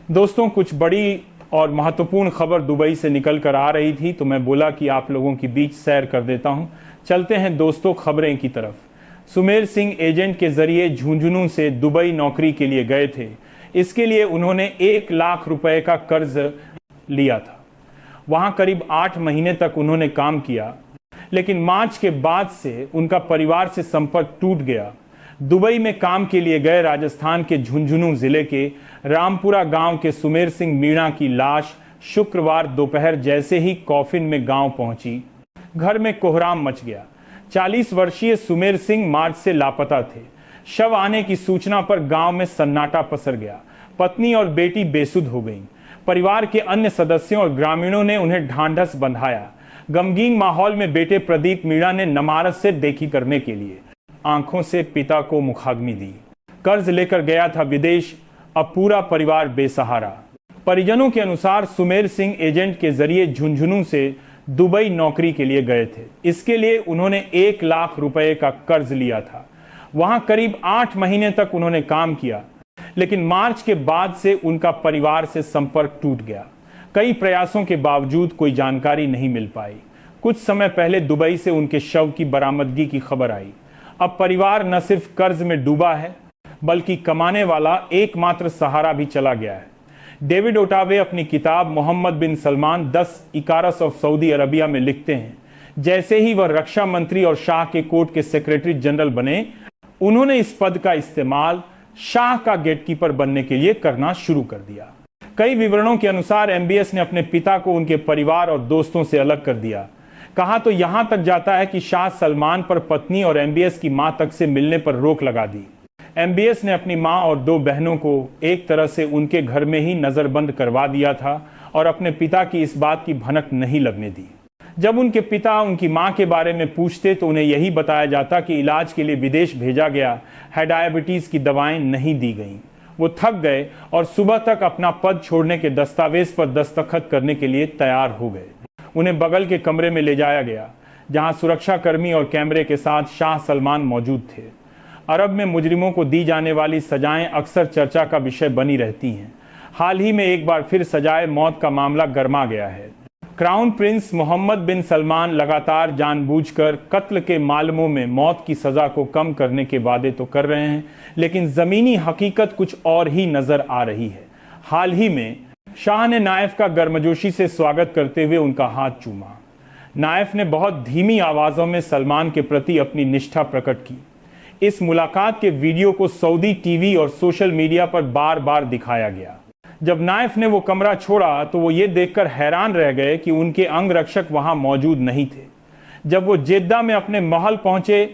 दोस्तों, कुछ बड़ी और महत्वपूर्ण खबर दुबई से निकल कर आ रही थी, तो मैं बोला कि आप लोगों के बीच सैर कर देता हूं। चलते हैं दोस्तों खबरें की तरफ। सुमेर सिंह एजेंट के जरिए झुंझुनू से दुबई नौकरी के लिए गए थे। इसके लिए उन्होंने 1 लाख रुपए का कर्ज लिया था। वहां करीब 8 महीने तक उन्होंने काम किया, लेकिन मार्च के बाद से उनका परिवार से संपर्क टूट गया। दुबई में काम के लिए गए राजस्थान के झुंझुनू जिले के रामपुरा गांव के सुमेर सिंह मीणा की लाश शुक्रवार दोपहर जैसे ही कॉफिन में गांव पहुंची, घर में कोहराम मच गया। 40 वर्षीय सुमेर सिंह मार्च से लापता थे। शव आने की सूचना पर गांव में सन्नाटा पसर गया। पत्नी और बेटी बेसुध हो गईं। परिवार के अन्य सदस्यों और ग्रामीणों ने उन्हें ढांढस बंधाया। गमगीन माहौल में बेटे प्रदीप मीणा ने नमारस से देखी करने के लिए आंखों से पिता को मुखाग्नि दी। कर्ज लेकर गया था विदेश, अब पूरा परिवार बेसहारा। परिजनों के अनुसार सुमेर सिंह एजेंट के जरिए झुंझुनू से दुबई नौकरी के लिए गए थे। इसके लिए उन्होंने 1 लाख रुपए का कर्ज लिया था। वहां करीब 8 महीने तक उन्होंने काम किया, लेकिन मार्च के बाद से उनका परिवार से संपर्क टूट गया। कई प्रयासों के बावजूद कोई जानकारी नहीं मिल पाई। कुछ समय पहले दुबई से उनके शव की बरामदगी की खबर आई। अब परिवार न सिर्फ कर्ज में डूबा है, बल्कि कमाने वाला एकमात्र सहारा भी चला गया है। डेविड ओटावे अपनी किताब Mohammed bin Salman 10 Icarus of Saudi Arabia में लिखते हैं, जैसे ही वह रक्षा मंत्री और शाह के कोर्ट के सेक्रेटरी जनरल बने, उन्होंने इस पद का इस्तेमाल शाह का गेटकीपर बनने के लिए करना शुरू कर दिया। कई विवरणों के अनुसार एमबीएस ने अपने पिता को उनके परिवार और दोस्तों से अलग कर दिया। कहा तो यहां तक जाता है कि शाह सलमान पर पत्नी और एमबीएस की मां तक से मिलने पर रोक लगा दी। एमबीएस ने अपनी मां और 2 बहनों को एक तरह से उनके घर में ही नजरबंद करवा दिया था और अपने पिता की इस बात की भनक नहीं लगने दी। जब उनके पिता उनकी मां के बारे में पूछते तो उन्हें यही बताया जाता कि इलाज के लिए विदेश भेजा गया है, डायबिटीज की दवाएं नहीं दी गईं। वो थक गए और सुबह तक अपना पद छोड़ने के दस्तावेज पर दस्तखत करने के लिए तैयार हो गए। उन्हें बगल के कमरे में ले जाया गया, जहां सुरक्षाकर्मी और कैमरे के साथ शाह सलमान मौजूद थे। अरब में मुजरिमों को दी जाने वाली सजाएं अक्सर चर्चा का विषय बनी रहती हैं। हाल ही में एक बार फिर सजाए मौत का मामला गर्मा गया है। Crown Prince Mohammad bin Salman लगातार जानबूझकर कत्ल के मालमों में मौत की सजा को कम करने के वादे तो कर रहे हैं, लेकिन जमीनी हकीकत कुछ और ही नजर आ रही है। हाल ही में शाह ने नायफ का गर्मजोशी से स्वागत करते हुए उनका हाथ चूमा। नायफ ने बहुत धीमी आवाजों में सलमान के प्रति अपनी निष्ठा प्रकट की। इस मुलाकात के वीडियो को सऊदी टीवी और सोशल मीडिया पर बार बार दिखाया गया। जब नायफ ने वो कमरा छोड़ा तो वो ये देखकर हैरान रह गए कि उनके अंगरक्षक वहां मौजूद नहीं थे। जब वो जेद्दा में अपने महल पहुंचे